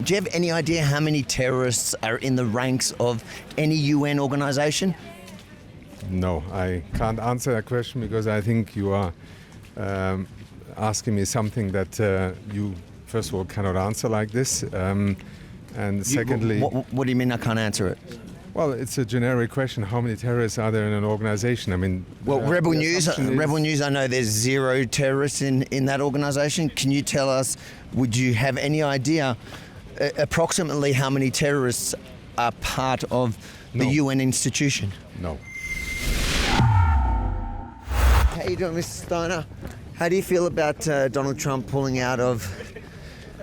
do you have any idea how many terrorists are in the ranks of any UN organization? No, I can't answer that question because I think you are asking me something that you, first of all, cannot answer like this. And secondly... What do you mean I can't answer it? Well, it's a generic question. How many terrorists are there in an organization? I mean... Well, Rebel News, I know there's 0 terrorists in that organization. Can you tell us, would you have any idea approximately how many terrorists are part of the UN institution? No. How you doing, Mr. Steiner? How do you feel about Donald Trump pulling out of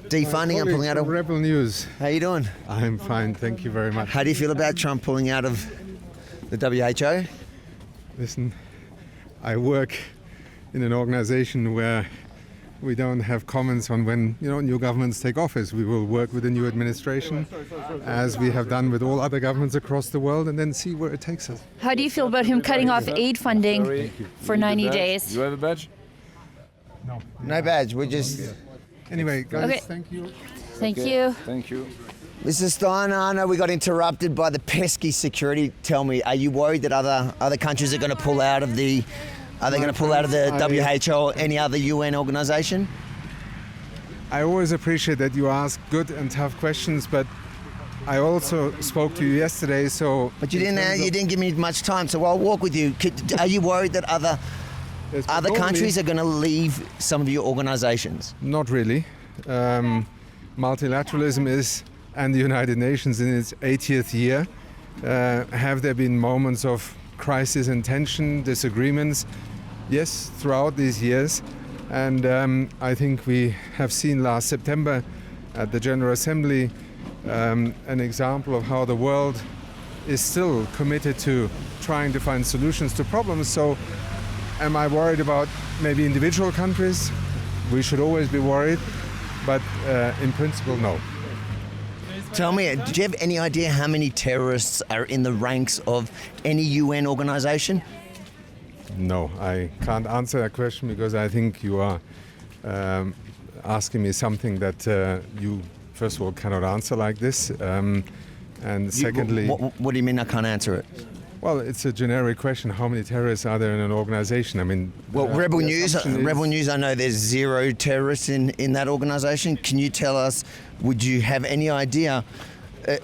defunding and pulling out of Rebel News? How you doing? I'm fine, thank you very much. How do you feel about Trump pulling out of the WHO? Listen, I work in an organization where we don't have comments on when new governments take office. We will work with the new administration, as we have done with all other governments across the world, and then see where it takes us. How do you feel about him cutting off aid funding for 90 days? You have a badge? No badge. We're just... Anyway, guys, Okay. thank you. Thank you. Thank you. Mr. Steiner, I know we got interrupted by the pesky security. Tell me, are you worried that other countries are going to pull out of the... Are they going to pull out of the WHO or any other UN organization? I always appreciate that you ask good and tough questions, but I also spoke to you yesterday, so... But you didn't give me much time, so I'll walk with you. Are you worried that other countries are going to leave some of your organizations? Not really. Multilateralism is, and the United Nations in its 80th year. Have there been moments of crisis and tension, disagreements? Yes, throughout these years. And I think we have seen last September at the General Assembly an example of how the world is still committed to trying to find solutions to problems. So am I worried about maybe individual countries? We should always be worried, but in principle, no. Tell me, do you have any idea how many terrorists are in the ranks of any UN organization? No, I can't answer that question because I think you are asking me something that you, first of all, cannot answer like this. And secondly... What do you mean I can't answer it? Well, it's a generic question. How many terrorists are there in an organization? I mean... Well, Rebel News, I know there's 0 terrorists in that organization. Can you tell us, would you have any idea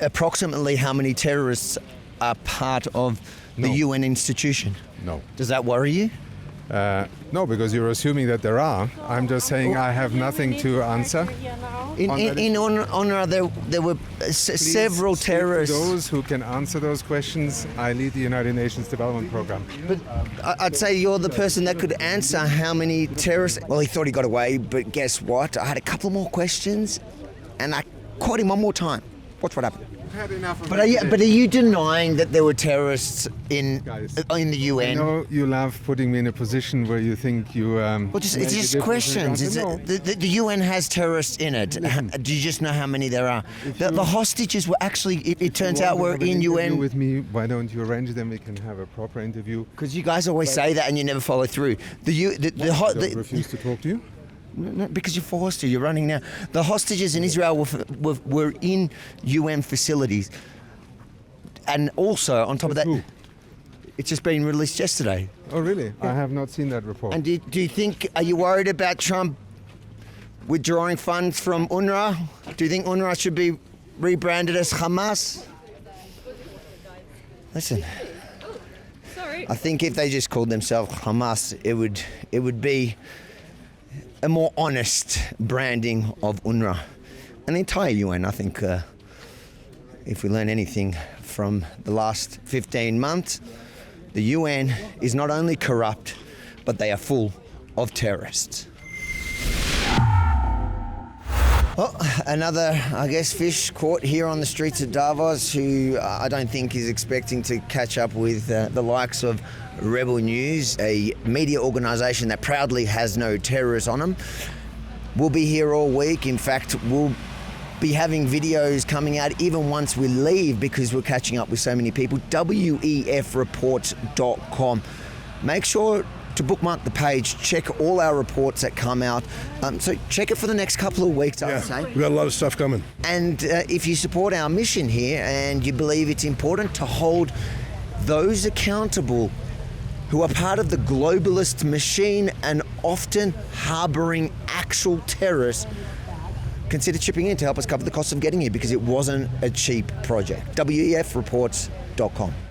approximately how many terrorists are part of the UN institution? No. Does that worry you? No, because you're assuming that there are. I'm just saying I have nothing to answer. In UNRWA, there were several terrorists. Those who can answer those questions, I lead the United Nations Development Program. But I'd say you're the person that could answer how many terrorists... Well, he thought he got away, but guess what? I had a couple more questions, and I caught him one more time. Watch what happened. Had enough of But are you denying that there were terrorists in the UN? I know you love putting me in a position where you think you... Well, it's just questions. The UN has terrorists in it. Do you just know how many there are? The hostages were actually, it turns out, were in UN. With me, why don't you arrange them? We can have a proper interview. Because you guys always say that and you never follow through. I refuse to talk to you? No, because you're forced to. You're running now. The hostages in Israel were in UN facilities, and also on top of that, it's just been released yesterday. Oh, really? I have not seen that report. And do you think? Are you worried about Trump withdrawing funds from UNRWA? Do you think UNRWA should be rebranded as Hamas? Listen. Sorry. I think if they just called themselves Hamas, it would be a more honest branding of UNRWA. And the entire UN, I think, if we learn anything from the last 15 months, the UN is not only corrupt, but they are full of terrorists. Well, another, I guess, fish caught here on the streets of Davos who I don't think is expecting to catch up with the likes of Rebel News, a media organisation that proudly has no terrorists on them. We'll be here all week. In fact, we'll be having videos coming out even once we leave because we're catching up with so many people. WEFreports.com. Make sure to bookmark the page, check all our reports that come out. So check it for the next couple of weeks, I would say. We've got a lot of stuff coming. And if you support our mission here and you believe it's important to hold those accountable who are part of the globalist machine and often harbouring actual terrorists, consider chipping in to help us cover the cost of getting here, because it wasn't a cheap project. WEFreports.com.